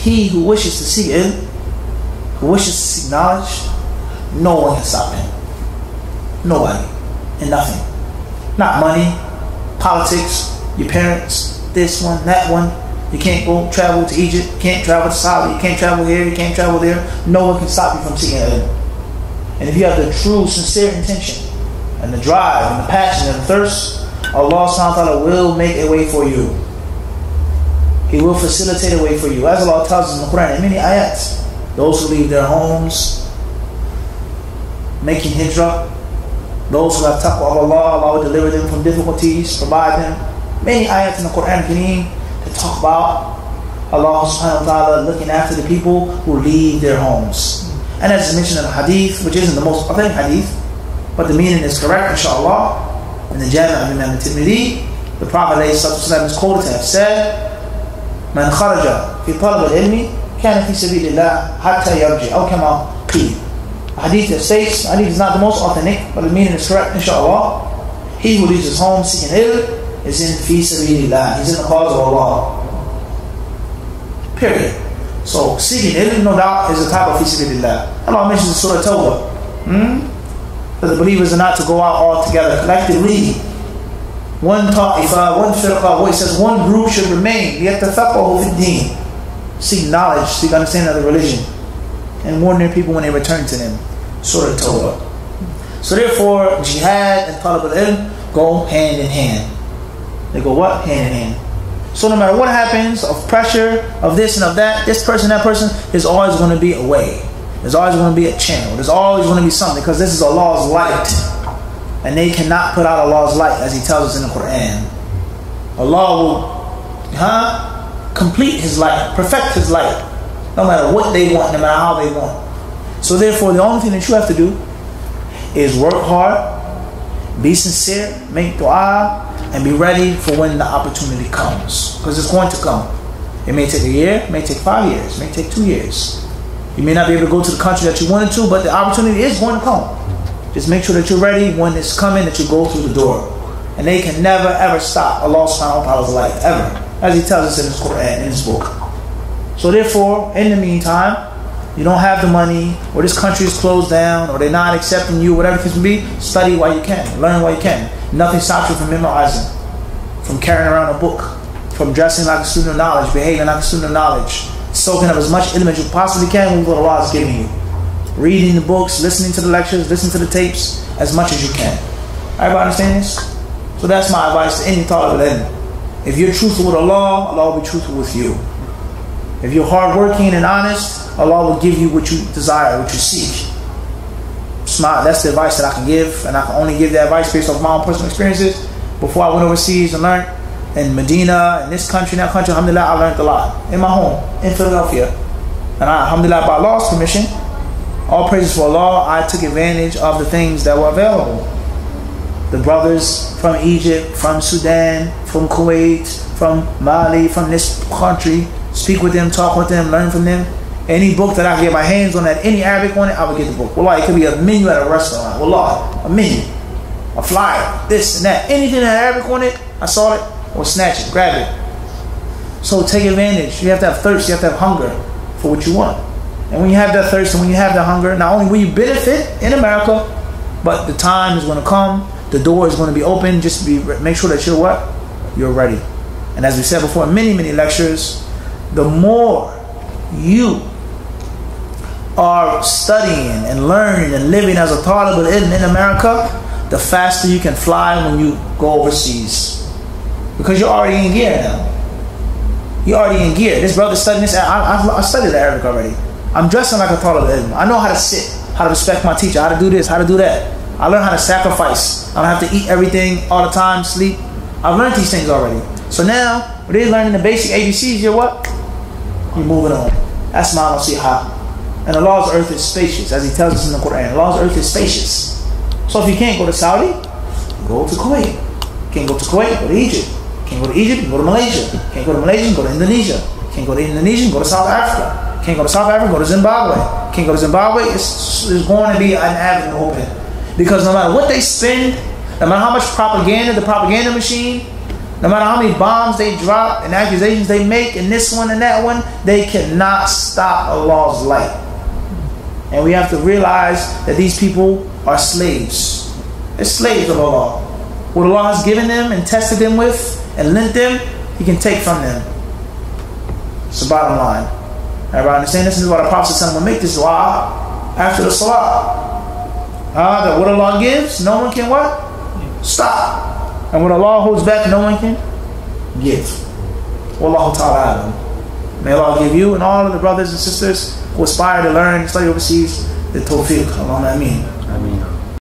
he who wishes to seek ilm, who wishes to seek knowledge, no one can stop him. Nobody. And nothing. Not money, politics, your parents, this one, that one. You can't go travel to Egypt, you can't travel to Saudi, you can't travel here, you can't travel there. No one can stop you from seeking ilm. And if you have the true, sincere intention, and the drive, and the passion, and the thirst, Allah subhanahu wa ta'ala will make a way for you. He will facilitate a way for you. As Allah tells us in the Quran, in many ayats, those who leave their homes, making hijrah, those who have taqwa of Allah, Allah will deliver them from difficulties, provide them. Many ayats in the Quran Kareem that talk about Allah subhanahu wa ta'ala looking after the people who leave their homes. And as mentioned in the hadith, which isn't the most authentic hadith, but the meaning is correct, inshallah, in the Jami' of Imam al-Tirmidhi, the Prophet ﷺ is quoted to have said, "Man kharaja fi talab al-ilmi kana fi sabilillah hatta yarji," aw kama qil. The hadith that states, the hadith is not the most authentic, but the meaning is correct, inshallah. He who leaves his home seeking ilm is in fi sabilillah. He's in the cause of Allah. Period. So seeking ilm, no doubt, is a type of fi sabilillah. Allah mentions in Surah Tawbah that the believers are not to go out all together collectively. One ta'ifa, one firqa, what it says, one group should remain. يَتَّفَقَّهُ فِي الدِّينِ. Seek knowledge, seek understanding of the religion, and warn their people when they return to them. Surah Tawbah. So therefore, jihad and talab al-ilm go hand in hand. They go what? Hand in hand. So no matter what happens, of pressure, of this and of that, this person, that person, there's always going to be a way. There's always going to be a channel. There's always going to be something, because this is Allah's light. And they cannot put out Allah's light, as He tells us in the Quran. Allah will complete His light, perfect His light, no matter what they want, no matter how they want. So therefore, the only thing that you have to do is work hard, be sincere, make dua, and be ready for when the opportunity comes. Because it's going to come. It may take a year, it may take 5 years, it may take 2 years. You may not be able to go to the country that you wanted to, but the opportunity is going to come. Just make sure that you're ready when it's coming, that you go through the door. And they can never ever stop Allah subhanahu wa ta'ala's light, ever. As He tells us in His Quran, in His book. So therefore, in the meantime, you don't have the money, or this country is closed down, or they're not accepting you, whatever it can be, study while you can, learn while you can. Nothing stops you from memorizing, from carrying around a book, from dressing like a student of knowledge, behaving like a student of knowledge, soaking up as much ilm as you possibly can with what Allah is giving you. Reading the books, listening to the lectures, listening to the tapes, as much as you can. Everybody understand this? So that's my advice to any talib al-ilm. If you're truthful with Allah, Allah will be truthful with you. If you're hardworking and honest, Allah will give you what you desire, what you seek. Smart. That's the advice that I can give, and I can only give that advice based off my own personal experiences. Before I went overseas and learned in Medina, in this country, in that country, alhamdulillah, I learned a lot. In my home, in Philadelphia. And I, alhamdulillah, by Allah's permission, all praises for Allah, I took advantage of the things that were available. The brothers from Egypt, from Sudan, from Kuwait, from Mali, from this country, speak with them, talk with them, learn from them. Any book that I can get my hands on that any Arabic on it, I would get the book. Wallah, it could be a menu at a restaurant. Wallah, a menu, a flyer, this and that. Anything that had Arabic on it, I saw it, or snatch it, grab it. So take advantage. You have to have thirst, you have to have hunger for what you want. And when you have that thirst and when you have that hunger, not only will you benefit in America, but the time is going to come, the door is going to be open. Just make sure that you're what? You're ready. And as we said before in many, many lectures, the more you are studying and learning and living as a talib al-ilm in America, the faster you can fly when you go overseas. Because you're already in gear now. You're already in gear. This brother studying this. I studied Arabic already. I'm dressing like a talib al-ilm. I know how to sit, how to respect my teacher, how to do this, how to do that. I learned how to sacrifice. I don't have to eat everything all the time, sleep. I've learned these things already. So now, when they're learning the basic ABCs, you're what? You're moving on. That's my nasiha. And Allah's earth is spacious, as He tells us in the Quran. Allah's earth is spacious. So if you can't go to Saudi, go to Kuwait. Can't go to Kuwait, go to Egypt. Can't go to Egypt, go to Malaysia. Can't go to Malaysia, go to Indonesia. Can't go to Indonesia, go to South Africa. Can't go to South Africa, go to Zimbabwe. Can't go to Zimbabwe, there's going to be an avenue open. Because no matter what they spend, no matter how much propaganda, the propaganda machine, No matter how many bombs they drop and accusations they make and this one and that one, they cannot stop Allah's light. And we have to realize that these people are slaves. They're slaves of Allah. What Allah has given them and tested them with and lent them, He can take from them. It's the bottom line. Everybody understand? This is why the Prophet will make this dua after the salah. That what Allah gives, no one can what? Stop. And what Allah holds back, no one can give. Wallahu ta'ala alam. May Allah give you and all of the brothers and sisters who aspire to learn and study overseas the tawfiq. Allahumma ameen.